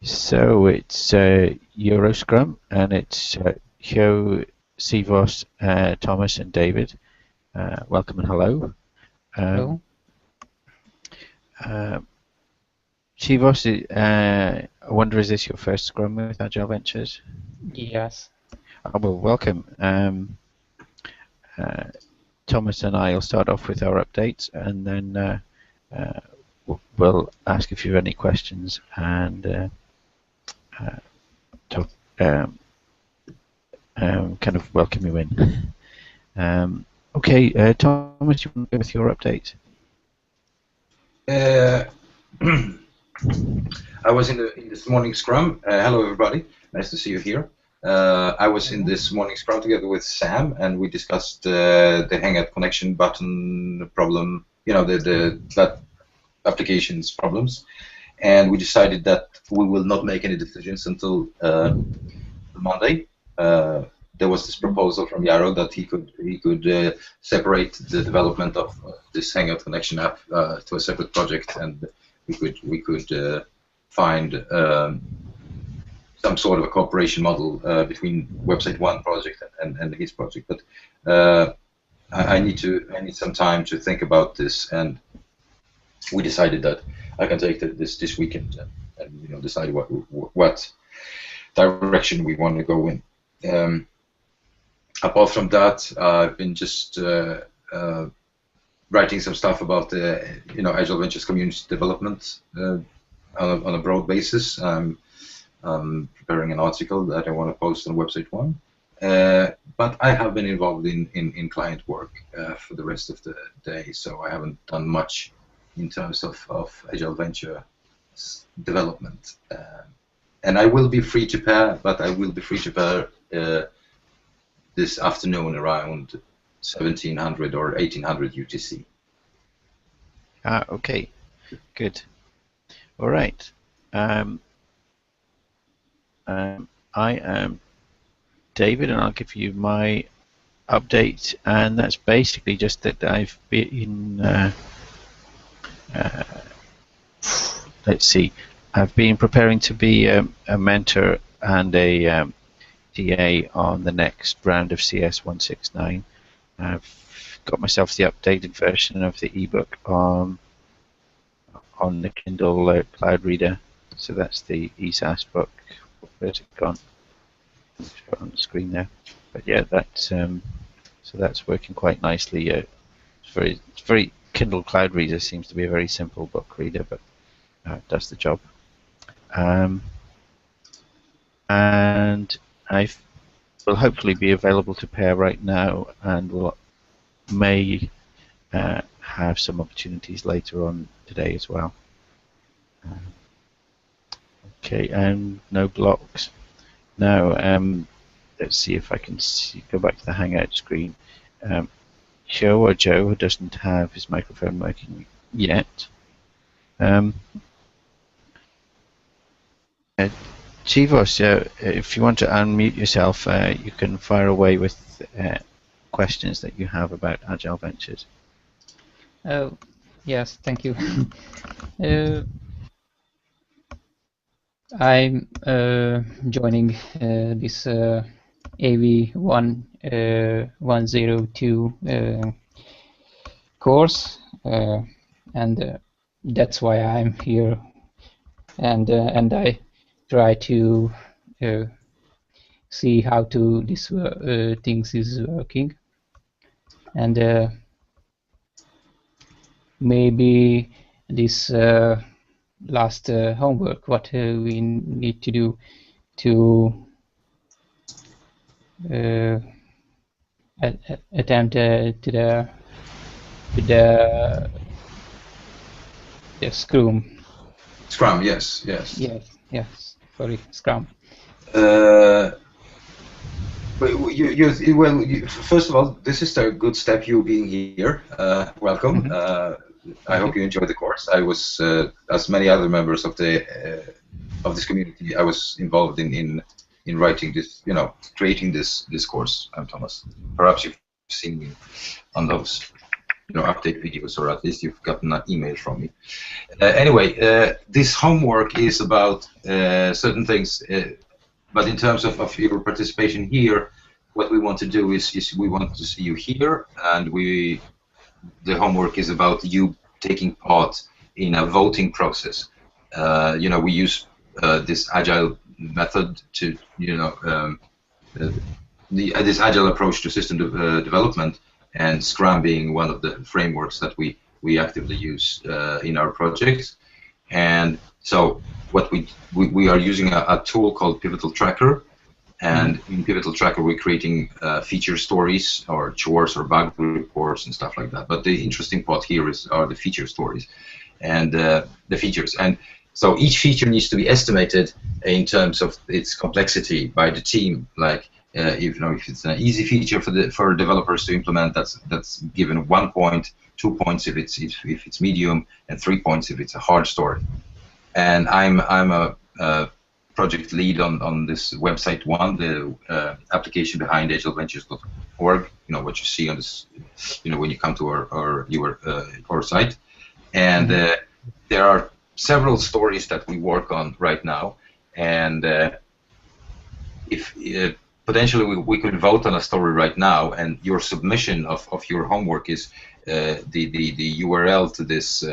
So it's EuroScrum, and it's Hugh, Sivos, Thomas, and David. Welcome and hello. Hello. Sivos, I wonder, is this your first Scrum with Agile Ventures? Yes. Oh, well, welcome. Thomas and I will start off with our updates, and then we'll ask if you have any questions and talk, kind of welcome you in. Okay, Thomas, you want to go with your update? I was in this morning Scrum. Hello, everybody. Nice to see you here. I was in this morning Scrum together with Sam, and we discussed the Hangout connection button problem. You know, that applications problems, and we decided that we will not make any decisions until Monday. There was this proposal from Yaro that he could separate the development of this Hangout connection app to a separate project, and we could find some sort of a cooperation model between Website 1 project and his project. But I need some time to think about this, and we decided that I can take this weekend and decide what direction we want to go in. Apart from that, I've been just writing some stuff about the Agile Ventures community development on a broad basis. I'm preparing an article that I want to post on Website 1. But I have been involved in client work for the rest of the day, so I haven't done much in terms of Agile Venture development. And I will be free to pair, but I will be free to pair this afternoon around 1700 or 1800 UTC. Okay, good. All right. I am David, and I'll give you my update, and that's basically just that I've been let's see, I've been preparing to be a mentor and a TA on the next round of CS 169. I've got myself the updated version of the ebook on the Kindle Cloud Reader. So that's the ESAS book. Where's it gone? It's on the screen there. But yeah, that's so that's working quite nicely. It's very Kindle Cloud Reader seems to be a very simple book reader, but it does the job. And I will hopefully be available to pair right now, and may have some opportunities later on today as well. Okay, and no blocks. Now, let's see if I can go back to the Hangout screen. Joe doesn't have his microphone working yet. Chivos, if you want to unmute yourself, you can fire away with questions that you have about Agile Ventures. Oh, yes, thank you. I'm joining this AV 102 course, and that's why I'm here, and I try to see how this things is working, and maybe this last homework, what we need to do to attempt to the Scrum. Scrum, yes. Yes. Sorry, Scrum. First of all, this is a good step, you being here. Welcome. I hope you enjoyed the course. I was, as many other members of this community, I was involved in writing this, creating this course. I'm Thomas. Perhaps you've seen me on those. update videos, or at least you've gotten an email from me. Anyway, this homework is about certain things, but in terms of your participation here, what we want to do is we want to see you here, and the homework is about you taking part in a voting process. We use this agile method to, this agile approach to system development, and Scrum being one of the frameworks that we actively use in our projects. And so what we are using a tool called Pivotal Tracker, and in Pivotal Tracker we're creating feature stories or chores or bug reports and stuff like that. But the interesting part here are the feature stories and the features. And so each feature needs to be estimated in terms of its complexity by the team. Like if it's an easy feature for developers to implement, that's given 1 point, 2 points if it's medium, and 3 points if it's a hard story. And I'm a project lead on this website one, the application behind agileVentures.org. What you see on this, when you come to our site, and there are several stories that we work on right now, and if potentially we could vote on a story right now, and your submission of your homework is the URL to this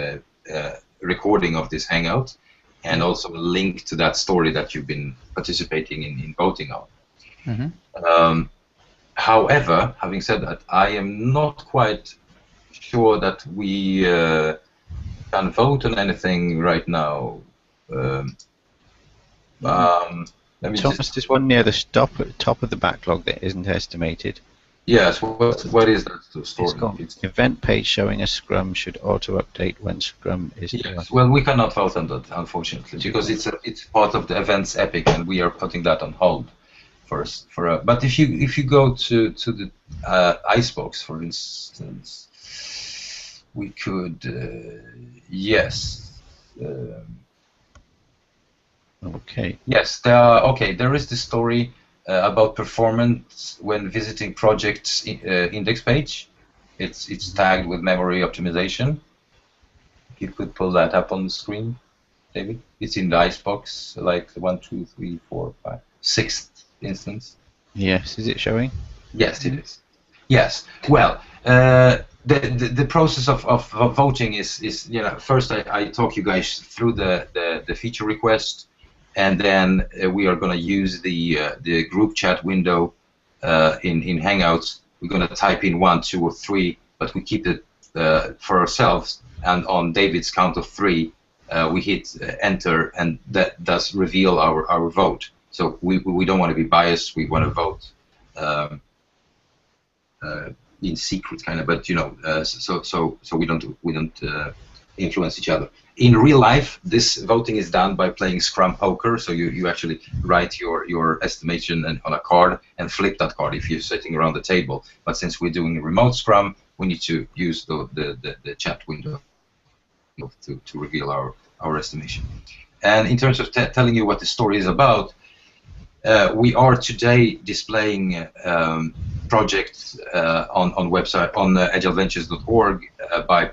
recording of this Hangout, and also a link to that story that you've been participating in voting on. However, having said that, I am not quite sure that we can vote on anything right now. Let me Thomas, there's one near the top of the backlog that isn't estimated. Yes, what is that story? It's event page showing a Scrum should auto-update when Scrum is done. Yes, well, we cannot vote on that, unfortunately, because it's part of the events epic, and we are putting that on hold first. But if you go to the Icebox, for instance, we could yes. Okay. Yes, there is this story about performance when visiting projects index page. It's tagged with memory optimization. If you could pull that up on the screen, David. It's in the Icebox, like 1, 2, 3, 4, 5, 6th instance. Yes, is it showing? Yes, it is. Yes. Well, the process of voting is first I talk you guys through the feature request. And then we are going to use the group chat window in Hangouts. We're going to type in 1, 2, or 3, but we keep it for ourselves. And on David's count of 3, we hit enter, and that does reveal our vote. So we don't want to be biased. We want to vote in secret, kind of. But so we don't influence each other. In real life, this voting is done by playing Scrum Poker. So you actually write your estimation on a card and flip that card if you're sitting around the table. But since we're doing a remote Scrum, we need to use the chat window to reveal our estimation. And in terms of telling you what the story is about, we are today displaying projects on website on agileVentures.org by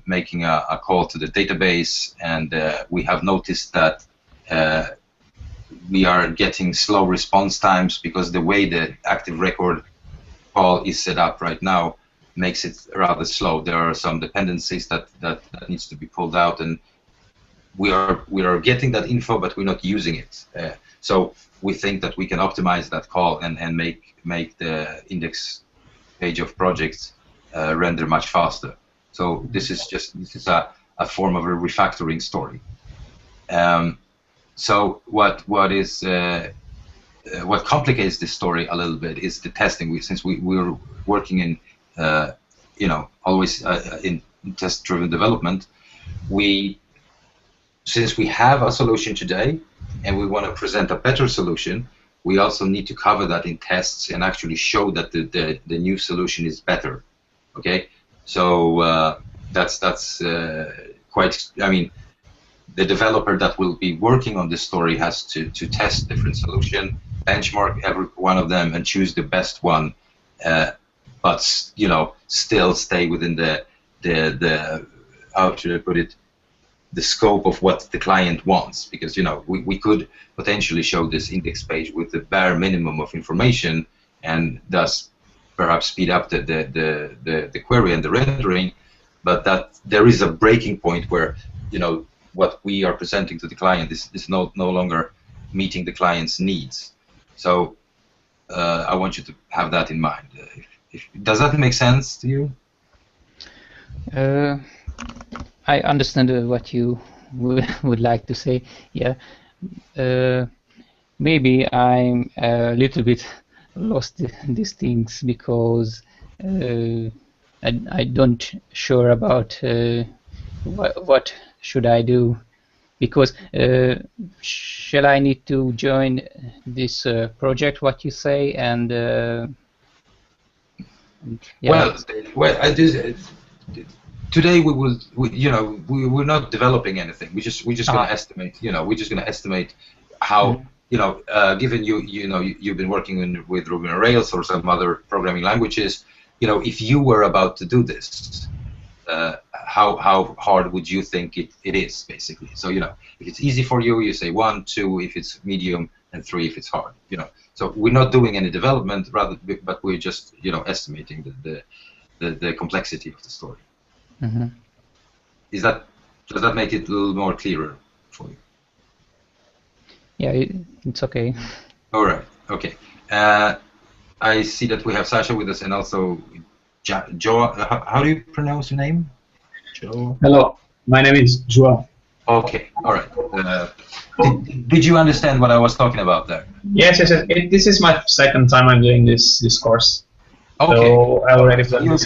making a call to the database, and we have noticed that we are getting slow response times because the way the active record call is set up right now makes it rather slow. There are some dependencies that needs to be pulled out, and we are getting that info, but we're not using it. So we think that we can optimize that call and make the index page of projects render much faster. So this is a form of a refactoring story. So what complicates this story a little bit is the testing. Since we're working in always in test-driven development, since we have a solution today and we want to present a better solution, we also need to cover that in tests and actually show that the new solution is better. Okay. So that's quite. I mean, the developer that will be working on this story has to test different solutions, benchmark every one of them, and choose the best one but still stay within the how should I put it, the scope of what the client wants, because we could potentially show this index page with the bare minimum of information and thus perhaps speed up the query and the rendering, but that there is a breaking point where what we are presenting to the client is no longer meeting the client's needs. So I want you to have that in mind. Does that make sense to you? I understand what you would like to say. Yeah, maybe I'm a little bit lost in these things because I don't sure about what should I do, because shall I need to join this project? What you say and yeah. Well, today we're not developing anything. We're just going to estimate. We're just going to estimate how given you've been working with Ruby on Rails or some other programming languages. If you were about to do this, how hard would you think it is, basically? So if it's easy for you, you say 1, 2 if it's medium, and 3 if it's hard. So we're not doing any development, but we're just estimating the complexity of the story. Mm-hmm. Does that make it a little more clearer for you? Yeah, it's okay. All right. Okay. I see that we have Sasha with us, and also Joe. How do you pronounce your name? Joe. Hello. My name is Joao. Okay. All right. Did you understand what I was talking about there? Yes. This is my second time I'm doing this course. Okay. So I already done this.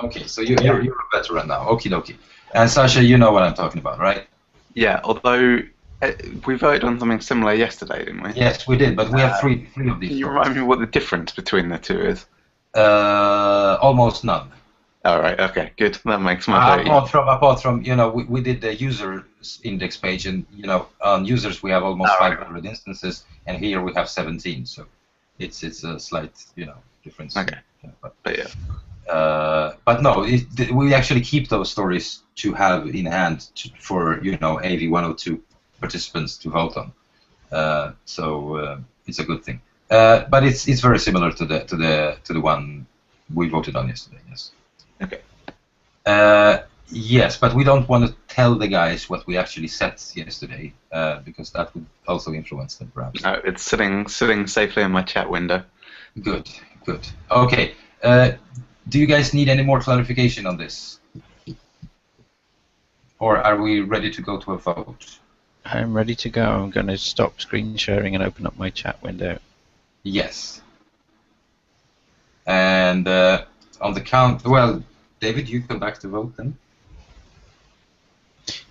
Okay. So you're a veteran now. Okie dokie. And Sasha, you know what I'm talking about, right? Yeah. Although we voted on something similar yesterday, didn't we? Yes, we did. But we have three of these. Can you remind me what the difference between the two is? Almost none. All right. Okay. Good. That makes my vote. Apart from we did the user index page, and on users we have almost 500 instances, and here we have 17. So it's a slight difference. Okay. But yeah. But no, we actually keep those stories to have in hand for AV 102 participants to vote on. So it's a good thing. But it's very similar to the one we voted on yesterday. Yes. Okay. Yes, but we don't want to tell the guys what we actually set yesterday because that would also influence them, perhaps. No, it's sitting safely in my chat window. Good. Okay. Do you guys need any more clarification on this? Or are we ready to go to a vote? I'm ready to go. I'm going to stop screen sharing and open up my chat window. Yes. And on the count, well, David, you come back to vote then?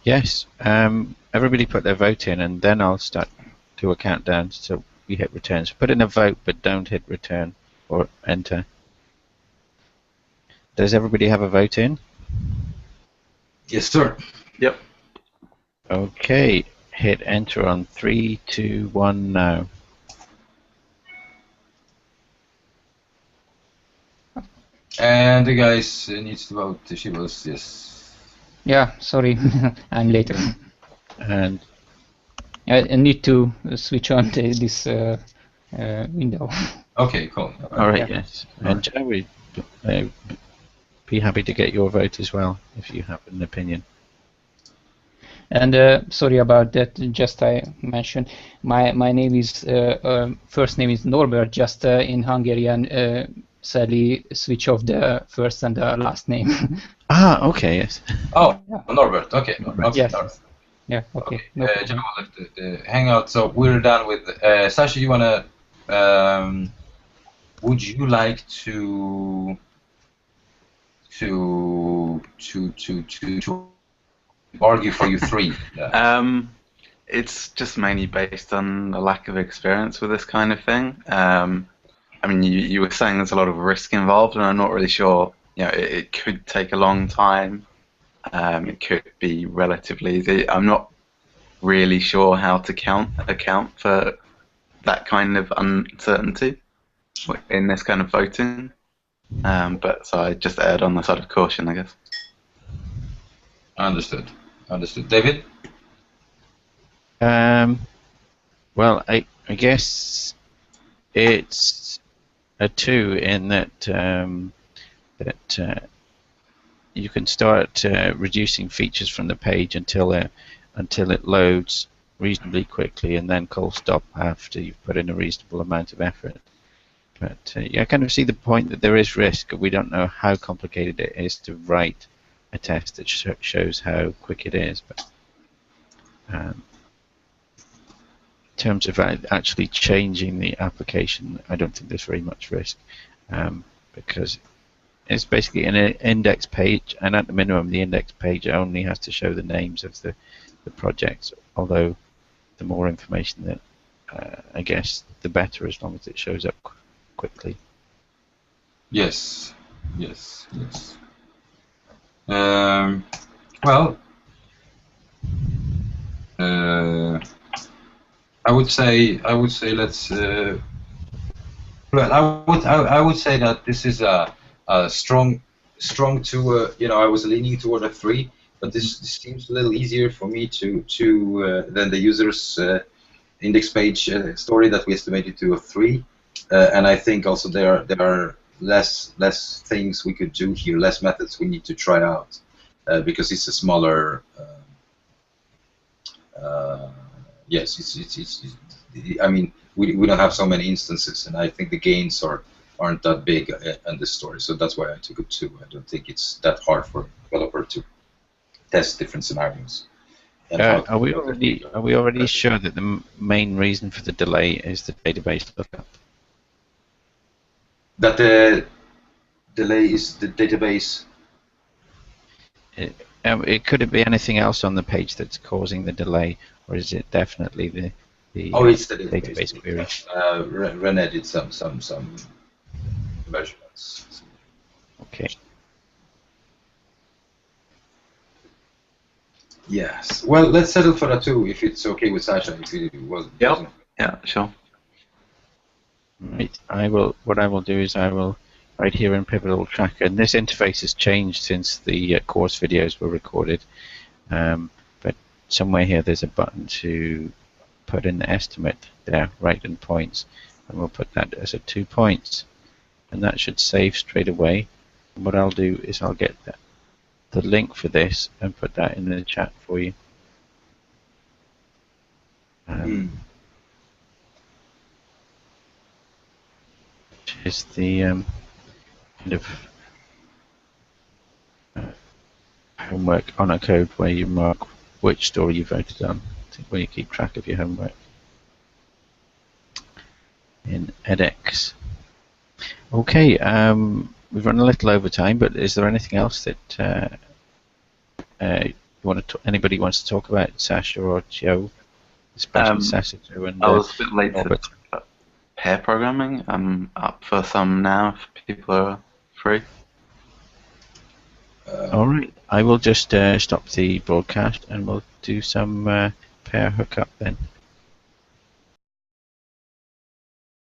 Yes. Everybody put their vote in, and then I'll start do a countdown. So we hit return. So put in a vote, but don't hit return or enter. Does everybody have a vote in? Yes, sir. Yep. Okay. Hit enter on 3, 2, 1 now. And the guys needs to vote. She votes yes. Yeah, sorry, I'm later. And I need to switch on this window. Okay, cool. all right, Yeah. yes. And Joe, we'd be happy to get your vote as well if you have an opinion. And sorry about that. Just I mentioned my name is first name is Norbert. Just in Hungarian, sadly switch off the first and the last name. Ah, okay, yes. Oh, Yeah. Norbert. Okay. Okay. Yes. Norbert. Yeah. Okay. Okay. No problem. Jamal left the hangout, so we're done with. Sasha, you wanna? Would you like to argue for you three? It's just mainly based on a lack of experience with this kind of thing. I mean, you were saying there's a lot of risk involved, and I'm not really sure. It could take a long time. It could be relatively easy. I'm not really sure how to account for that kind of uncertainty in this kind of voting. But so I just erred on the side of caution, I guess. Understood. Understood. David? Well, I guess it's a 2 in that you can start reducing features from the page until it loads reasonably quickly, and then call stop after you've put in a reasonable amount of effort. But yeah, I kind of see the point that there is risk. We don't know how complicated it is to write a test that shows how quick it is. But in terms of actually changing the application, I don't think there's very much risk, because it's basically an index page, and at the minimum, the index page only has to show the names of the projects. Although, the more information that I guess, the better, as long as it shows up quickly. Yes, yes, yes. Well, I would say let's. Well, I would say that this is a strong to I was leaning toward a 3, but this seems a little easier for me to than the user's index page story that we estimated to a 3. And I think also there are less things we could do here, less methods we need to try out, because it's a smaller. Yes, it's I mean, we don't have so many instances, and I think the gains aren't that big in this story, so that's why I took it 2. I don't think it's that hard for a developer to test different scenarios. Are we already sure that the main reason for the delay is the database lookup? That the delay is the database. Could it be anything else on the page that's causing the delay, or is it definitely the it's the database query? René did some measurements. Okay. Yes. Well, let's settle for a 2 if it's okay with Sasha. If it wasn't. Yeah, sure. Right. What I will do is I will right here in Pivotal Tracker, and this interface has changed since the course videos were recorded. But somewhere here there's a button to put in the estimate there, right in points, and we'll put that as a 2 points, and that should save straight away. And what I'll do is I'll get the link for this and put that in the chat for you. Which is the kind of homework on a code where you mark which story you voted on, where you keep track of your homework in edX. Okay, we've run a little over time, but is there anything else that anybody wants to talk about, Sasha or Joe? Especially Sasha, Joe, and I was a bit late Robert. to pair programming. I'm up for some now if people are free. All right, I will just stop the broadcast and we'll do some pair hookup then.